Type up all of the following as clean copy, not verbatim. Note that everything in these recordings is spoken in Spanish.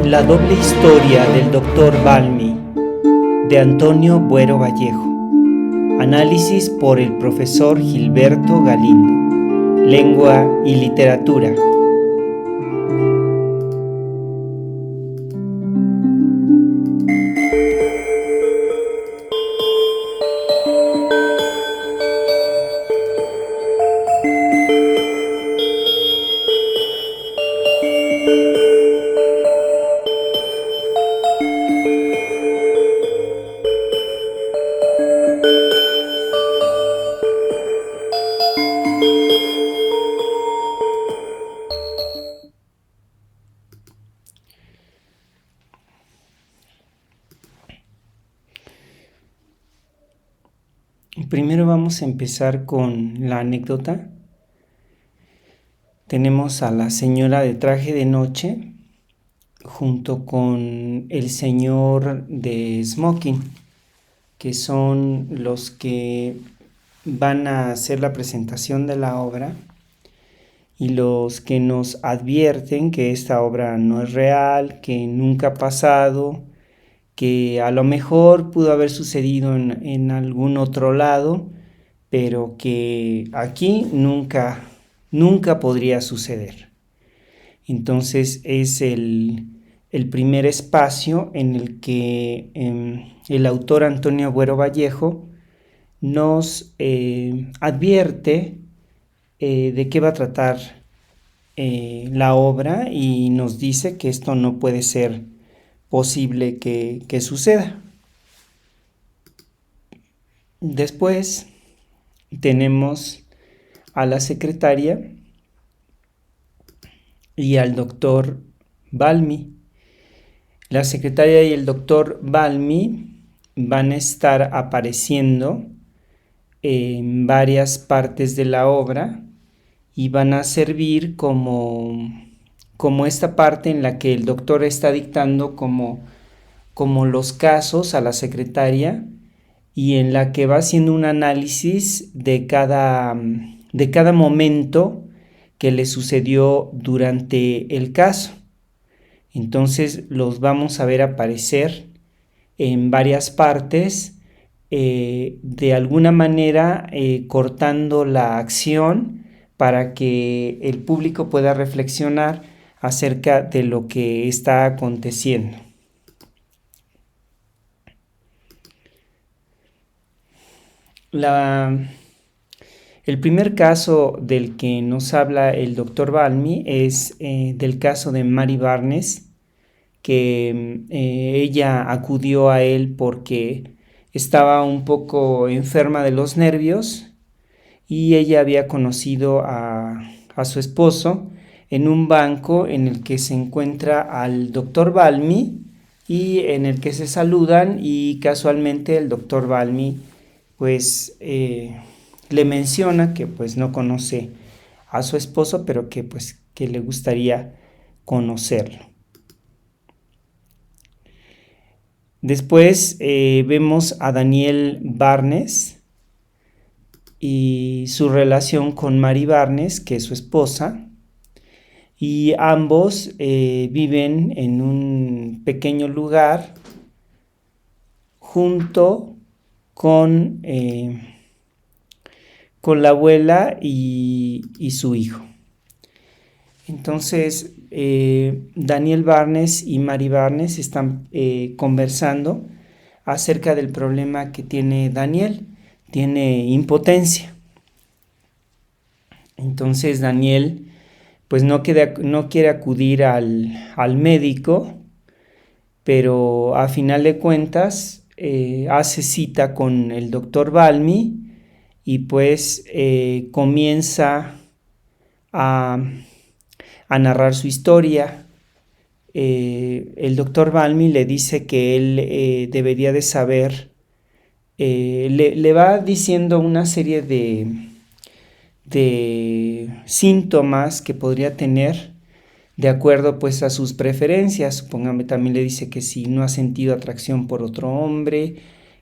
La doble historia del Dr. Balmy, de Antonio Buero Vallejo. Análisis por el profesor Gilberto Galindo. Lengua y literatura. Primero vamos a empezar con la anécdota. Tenemos a la señora de traje de noche junto con el señor de smoking, que son los que van a hacer la presentación de la obra y los que nos advierten que esta obra no es real, que nunca ha pasado, que a lo mejor pudo haber sucedido en algún otro lado, pero que aquí nunca podría suceder. Entonces es el primer espacio en el que el autor Antonio Buero Vallejo nos advierte de qué va a tratar la obra y nos dice que esto no puede ser posible que suceda. Después tenemos a la secretaria y al doctor Balmy. La secretaria y el doctor Balmy van a estar apareciendo en varias partes de la obra y van a servir como esta parte en la que el doctor está dictando como los casos a la secretaria y en la que va haciendo un análisis de cada momento que le sucedió durante el caso. Entonces los vamos a ver aparecer en varias partes, de alguna manera cortando la acción para que el público pueda reflexionar acerca de lo que está aconteciendo. El primer caso del que nos habla el doctor Balmy es del caso de Mary Barnes, que ella acudió a él porque estaba un poco enferma de los nervios y ella había conocido a su esposo en un banco en el que se encuentra al doctor Balmy y en el que se saludan, y casualmente el doctor Balmy pues le menciona que pues no conoce a su esposo, pero que pues que le gustaría conocerlo. Después vemos a Daniel Barnes y su relación con Mary Barnes, que es su esposa, y ambos viven en un pequeño lugar junto con la abuela y su hijo. Entonces Daniel Barnes y Mary Barnes están conversando acerca del problema que tiene Daniel. Tiene impotencia. Entonces Daniel pues no quiere acudir al médico, pero a final de cuentas hace cita con el doctor Balmy y pues comienza a narrar su historia. El doctor Balmy le dice que él debería de saber, le va diciendo una serie de síntomas que podría tener de acuerdo pues a sus preferencias. Supóngame, también le dice que si no ha sentido atracción por otro hombre,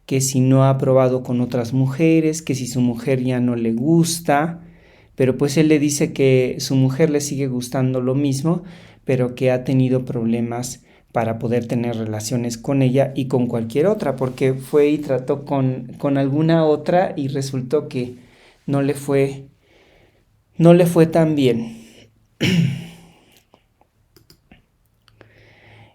que si no ha probado con otras mujeres, que si su mujer ya no le gusta, pero pues él le dice que su mujer le sigue gustando lo mismo, pero que ha tenido problemas para poder tener relaciones con ella y con cualquier otra, porque fue y trató con alguna otra y resultó que no le fue, no le fue tan bien.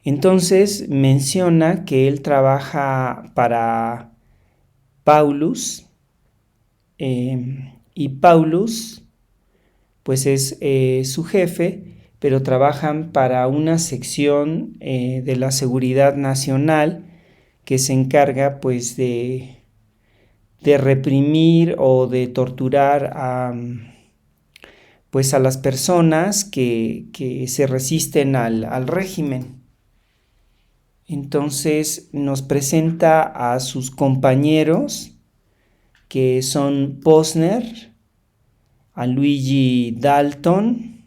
Entonces menciona que él trabaja para Paulus, y Paulus pues es su jefe, pero trabajan para una sección de la seguridad nacional que se encarga pues de reprimir o de torturar pues a las personas que se resisten al régimen. Entonces nos presenta a sus compañeros, que son Posner, a Luigi Dalton,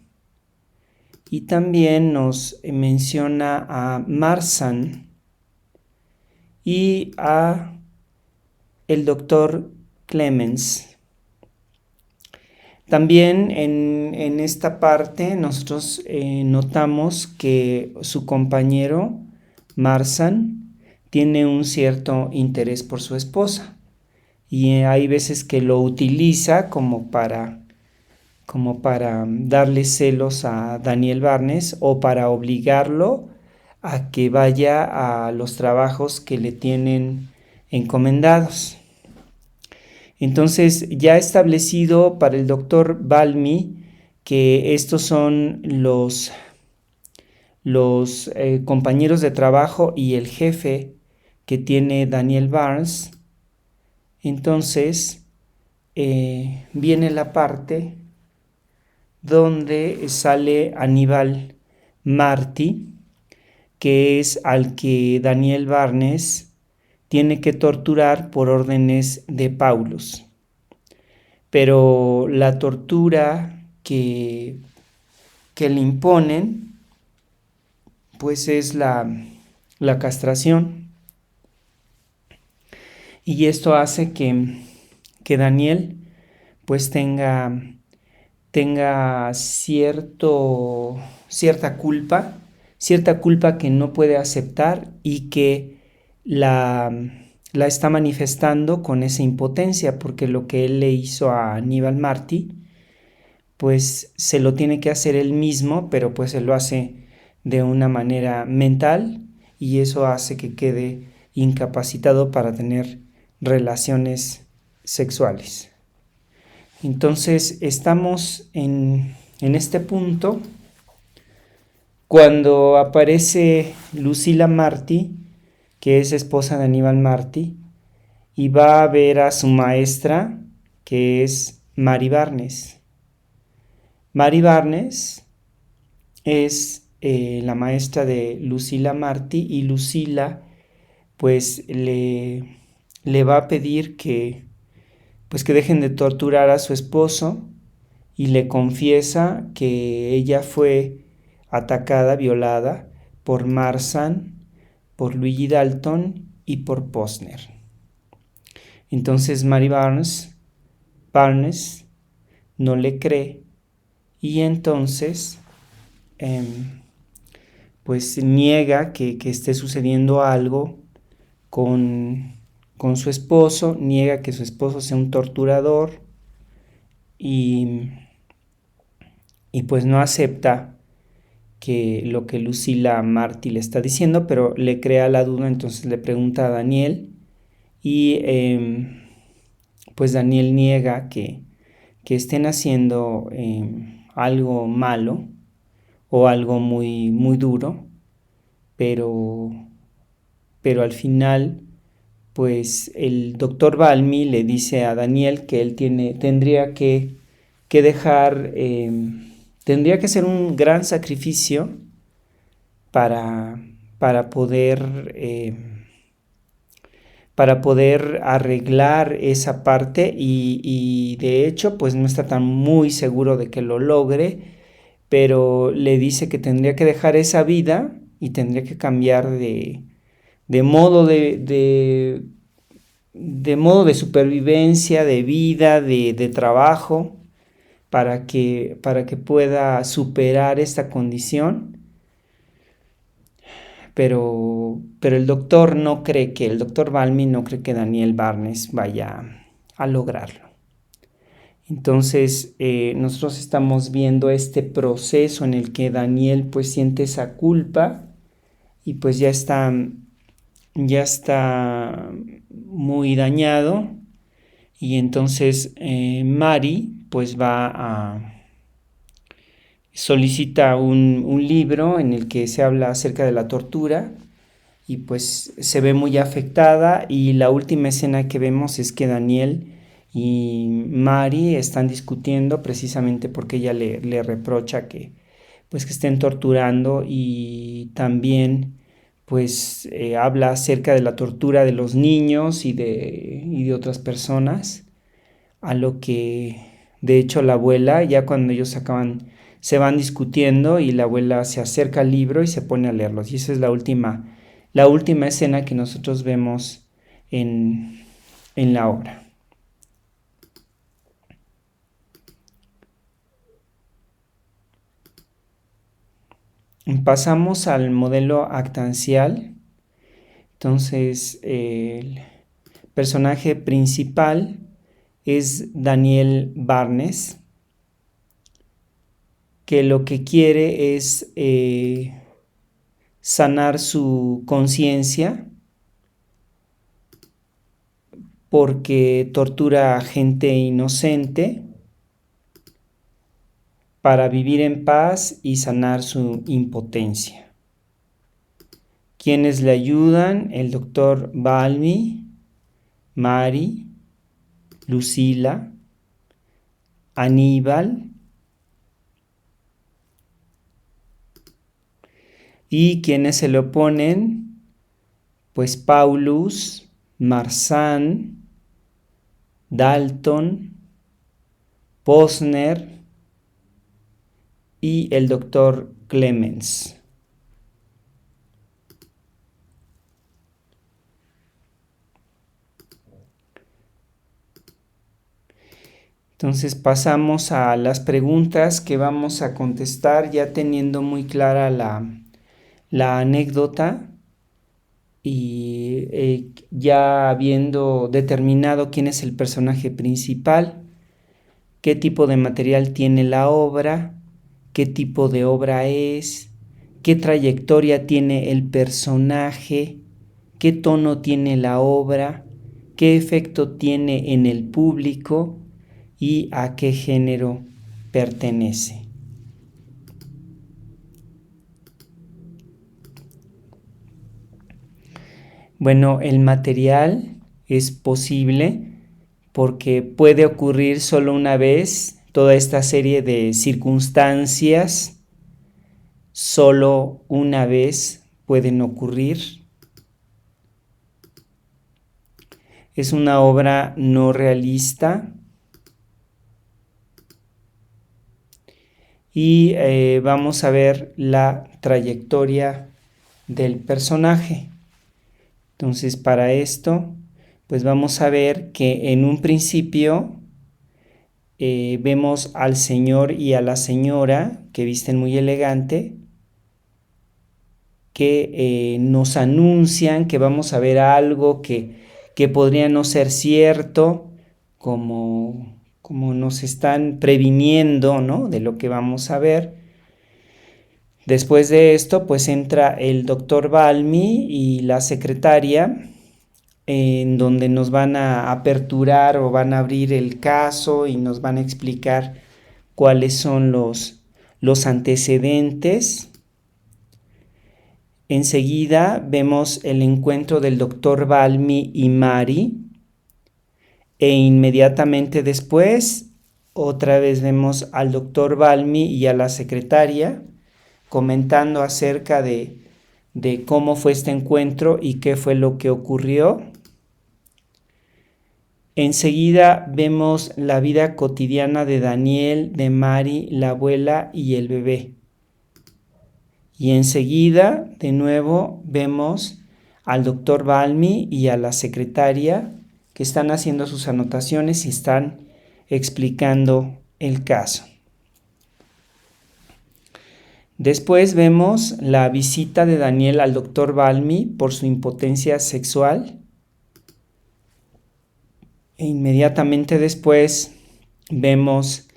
y también nos menciona a Marsan y a el doctor Clemens. También en esta parte nosotros notamos que su compañero Marsan tiene un cierto interés por su esposa, y hay veces que lo utiliza como para darle celos a Daniel Barnes o para obligarlo a que vaya a los trabajos que le tienen encomendados. Entonces, ya establecido para el doctor Balmy que estos son los compañeros de trabajo y el jefe que tiene Daniel Barnes, entonces viene la parte donde sale Aníbal Martí, que es al que Daniel Barnes tiene que torturar por órdenes de Paulus. Pero la tortura que le imponen pues es la castración, y esto hace que Daniel pues tenga cierta culpa que no puede aceptar, y que la está manifestando con esa impotencia, porque lo que él le hizo a Aníbal Martí pues se lo tiene que hacer él mismo, pero pues él lo hace de una manera mental, y eso hace que quede incapacitado para tener relaciones sexuales. Entonces estamos en este punto cuando aparece Lucila Martí, que es esposa de Aníbal Martí, y va a ver a su maestra, que es Mary Barnes. Mary Barnes es la maestra de Lucila Martí, y Lucila pues le va a pedir que dejen de torturar a su esposo, y le confiesa que ella fue atacada, violada por Marsan, por Luigi Dalton y por Posner. Entonces Mary Barnes no le cree, y entonces pues niega que esté sucediendo algo con su esposo, niega que su esposo sea un torturador, y pues no acepta que lo que Lucila Martí le está diciendo, pero le crea la duda. Entonces le pregunta a Daniel, y pues Daniel niega que estén haciendo algo malo o algo muy, muy duro, pero al final pues el doctor Balmy le dice a Daniel que él tendría que dejar, tendría que hacer un gran sacrificio para poder arreglar esa parte, y de hecho pues no está tan muy seguro de que lo logre, pero le dice que tendría que dejar esa vida y tendría que cambiar de modo de modo de supervivencia, de vida, de trabajo, para que pueda superar esta condición. pero el doctor no cree que, el doctor Balmy no cree que Daniel Barnes vaya a lograrlo. Entonces nosotros estamos viendo este proceso en el que Daniel pues siente esa culpa y pues ya está muy dañado, y entonces Mary pues solicita un libro en el que se habla acerca de la tortura y pues se ve muy afectada, y la última escena que vemos es que Daniel y Mary están discutiendo precisamente porque ella le reprocha que pues que estén torturando, y también pues habla acerca de la tortura de los niños y de otras personas, a lo que de hecho la abuela, ya cuando ellos se van discutiendo, y la abuela se acerca al libro y se pone a leerlos, y esa es la última escena que nosotros vemos en la obra. Pasamos al modelo actancial. Entonces, el personaje principal es Daniel Barnes, que lo que quiere es sanar su conciencia porque tortura a gente inocente para vivir en paz y sanar su impotencia. ¿Quiénes le ayudan? El doctor Balmy, Mary, Lucila, Aníbal, y quienes se le oponen, pues Paulus, Marsan, Dalton, Posner y el doctor Clemens. Entonces pasamos a las preguntas que vamos a contestar ya teniendo muy clara la anécdota, y ya habiendo determinado quién es el personaje principal, qué tipo de material tiene la obra, qué tipo de obra es, qué trayectoria tiene el personaje, qué tono tiene la obra, qué efecto tiene en el público y a qué género pertenece. Bueno, el material es posible porque puede ocurrir solo una vez. Toda esta serie de circunstancias solo una vez pueden ocurrir. Es una obra no realista, y vamos a ver la trayectoria del personaje. Entonces, para esto, pues vamos a ver que en un principio vemos al señor y a la señora que visten muy elegante, que nos anuncian que vamos a ver algo que podría no ser cierto, como nos están previniendo, ¿no?, de lo que vamos a ver. Después de esto, pues entra el doctor Balmy y la secretaria, en donde nos van a aperturar o van a abrir el caso y nos van a explicar cuáles son los antecedentes. Enseguida vemos el encuentro del doctor Balmy y Mary, e inmediatamente después otra vez vemos al doctor Balmy y a la secretaria comentando acerca de cómo fue este encuentro y qué fue lo que ocurrió. Enseguida vemos la vida cotidiana de Daniel, de Mary, la abuela y el bebé. Y enseguida, de nuevo, vemos al doctor Balmy y a la secretaria que están haciendo sus anotaciones y están explicando el caso. Después vemos la visita de Daniel al doctor Balmi por su impotencia sexual. E inmediatamente después vemos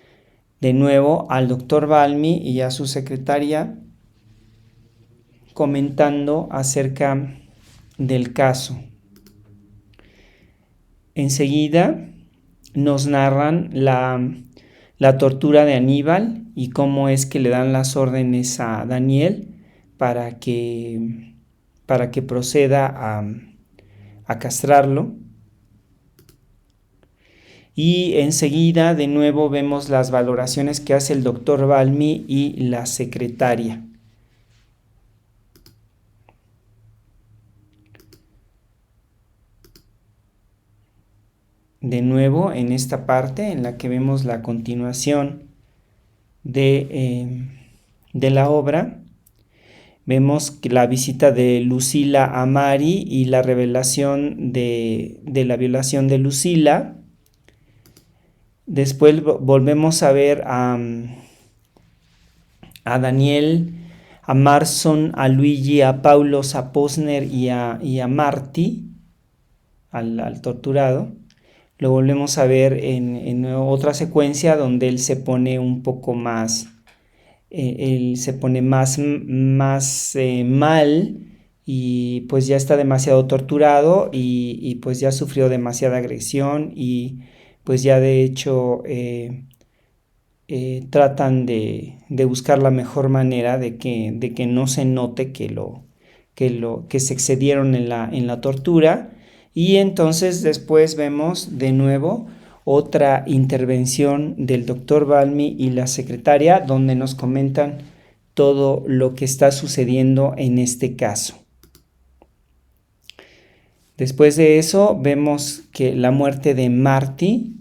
de nuevo al doctor Balmi y a su secretaria comentando acerca del caso. Enseguida nos narran la tortura de Aníbal y cómo es que le dan las órdenes a Daniel para que proceda a castrarlo. Y enseguida de nuevo vemos las valoraciones que hace el doctor Balmi y la secretaria. De nuevo en esta parte en la que vemos la continuación de la obra, vemos que la visita de Lucila a Mari y la revelación de la violación de Lucila. Después volvemos a ver a Daniel, a Marson, a Luigi, a Paulos, a Posner y a Marty, al torturado. Lo volvemos a ver en otra secuencia donde él se pone un poco más, él se pone más mal y pues ya está demasiado torturado y pues ya sufrió demasiada agresión y pues ya de hecho tratan de buscar la mejor manera de que no se note que se excedieron en la tortura. Y entonces después vemos de nuevo otra intervención del doctor Balmi y la secretaria donde nos comentan todo lo que está sucediendo en este caso. Después de eso vemos que la muerte de Marty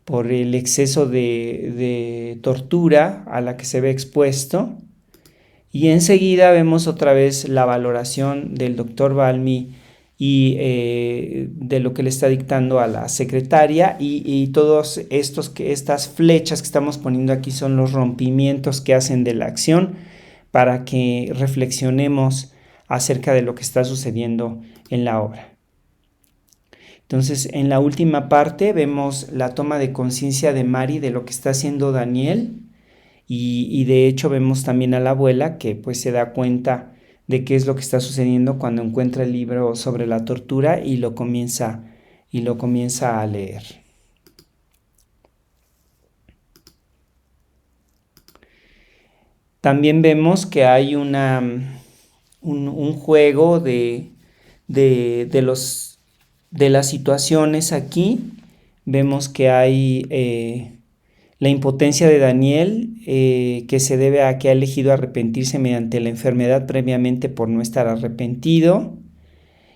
por el exceso de tortura a la que se ve expuesto. Y enseguida vemos otra vez la valoración del doctor Balmi y de lo que le está dictando a la secretaria y todos estas flechas que estamos poniendo aquí son los rompimientos que hacen de la acción para que reflexionemos acerca de lo que está sucediendo en la obra. Entonces, en la última parte vemos la toma de conciencia de Mari de lo que está haciendo Daniel y de hecho vemos también a la abuela que pues se da cuenta de qué es lo que está sucediendo cuando encuentra el libro sobre la tortura y lo comienza a leer. También vemos que hay un juego de las situaciones aquí. Vemos que hay la impotencia de Daniel, que se debe a que ha elegido arrepentirse mediante la enfermedad previamente por no estar arrepentido.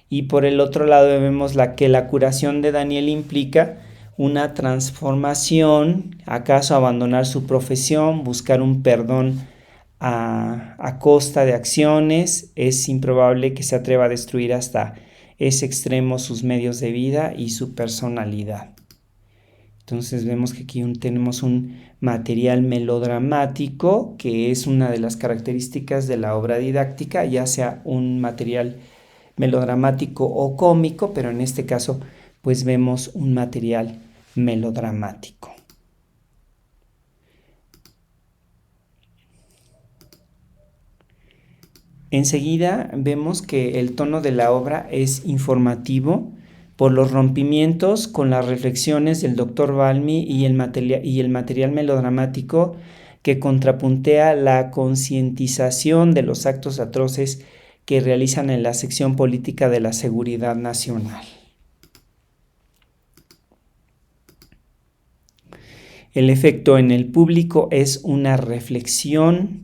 Y por el otro lado vemos que la curación de Daniel implica una transformación, acaso abandonar su profesión, buscar un perdón a costa de acciones. Es improbable que se atreva a destruir hasta ese extremo sus medios de vida y su personalidad. Entonces vemos que aquí tenemos un material melodramático, que es una de las características de la obra didáctica, ya sea un material melodramático o cómico, pero en este caso pues vemos un material melodramático. Enseguida vemos que el tono de la obra es informativo por los rompimientos con las reflexiones del doctor Balmi y el material melodramático que contrapuntea la concientización de los actos atroces que realizan en la sección política de la Seguridad Nacional. El efecto en el público es una reflexión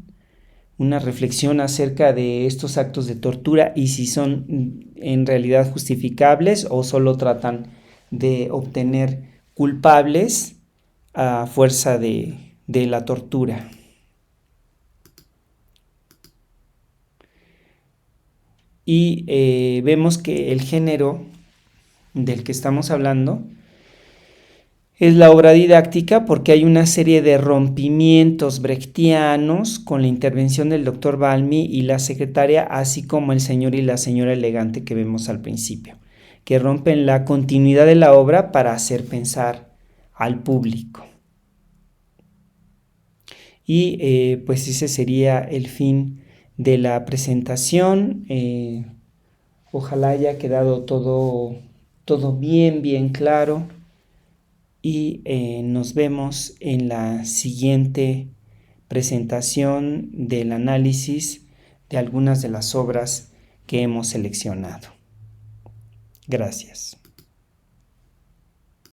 acerca de estos actos de tortura y si son en realidad justificables o solo tratan de obtener culpables a fuerza de la tortura. Y vemos que el género del que estamos hablando Es la obra didáctica porque hay una serie de rompimientos brechtianos con la intervención del doctor Balmy y la secretaria, así como el señor y la señora elegante que vemos al principio, que rompen la continuidad de la obra para hacer pensar al público. Y pues ese sería el fin de la presentación. Ojalá haya quedado todo bien claro. Y nos vemos en la siguiente presentación del análisis de algunas de las obras que hemos seleccionado. Gracias.